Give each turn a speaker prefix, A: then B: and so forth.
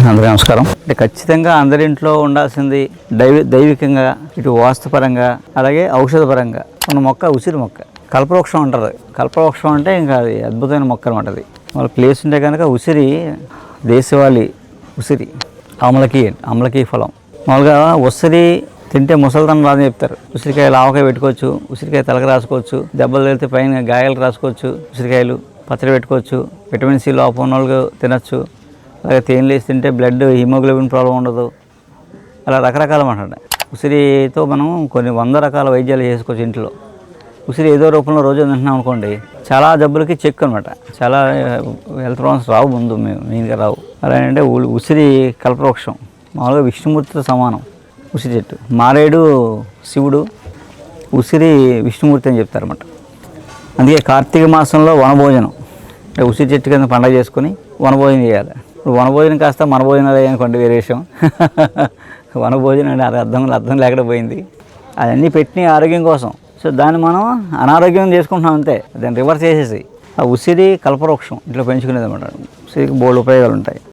A: అందరికీ నమస్కారం. అంటే ఖచ్చితంగా అందరింట్లో ఉండాల్సింది దైవికంగా, ఇటు వాస్తుపరంగా, అలాగే ఔషధపరంగా ఉన్న మొక్క ఉసిరి మొక్క. కల్పవృక్షం అంటారు. కల్పవృక్షం అంటే ఇంకా అది అద్భుతమైన మొక్క అనమాట. అది వాళ్ళ ప్లేస్ ఉంటే కనుక ఉసిరి, దేశవాళీ ఉసిరి, అమలకి ఫలం. మామూలుగా ఉసిరి తింటే ముసలితనం రాదని చెప్తారు. ఉసిరికాయలు ఆవకాయ పెట్టుకోవచ్చు, ఉసిరికాయ తలకు రాసుకోవచ్చు, దెబ్బలు వెళ్తే పైన గాయాలు రాసుకోవచ్చు, ఉసిరికాయలు పచ్చడి పెట్టుకోవచ్చు, విటమిన్ సి లోపం ఉన్న వాళ్ళకి తినచ్చు. అలాగే తేనెలు వేసి తింటే బ్లడ్ హిమోగ్లోబిన్ ప్రాబ్లం ఉండదు. అలా రకరకాల మాట. ఉసిరితో మనం కొన్ని 100 రకాల వైద్యాలు చేసుకోవచ్చు ఇంట్లో. ఉసిరి ఏదో రూపంలో రోజు తింటున్నాం అనుకోండి, చాలా జబ్బులకి చెక్ అనమాట. చాలా హెల్త్ ప్రాబ్లమ్స్ రావు, ముందు మెయిన్గా రావు. అలా అంటే ఉసిరి కల్పవృక్షం మామూలుగా విష్ణుమూర్తితో సమానం. ఉసిరి చెట్టు మారేడు శివుడు, ఉసిరి విష్ణుమూర్తి అని చెప్తారన్నమాట. అందుకే కార్తీక మాసంలో వనభోజనం అంటే ఉసిరి చెట్టు కింద పండగ చేసుకుని వనభోజనం చేయాలి. ఇప్పుడు వనభోజనం కాస్త మన భోజనాలు అనుకోండి, వేరే విషయం. వనభోజనం అంటే అది అర్థం లేకుండా పోయింది. అవన్నీ పెట్టిన ఆరోగ్యం కోసం. సో దాన్ని మనం అనారోగ్యం చేసుకుంటున్నాం అంతే. దాన్ని రివర్స్ చేసేసి ఆ ఉసిరి కల్పవృక్షం ఇంట్లో పెంచుకునేది అనమాట. ఉసిరికి బోల్డ్ ఉపయోగాలు ఉంటాయి.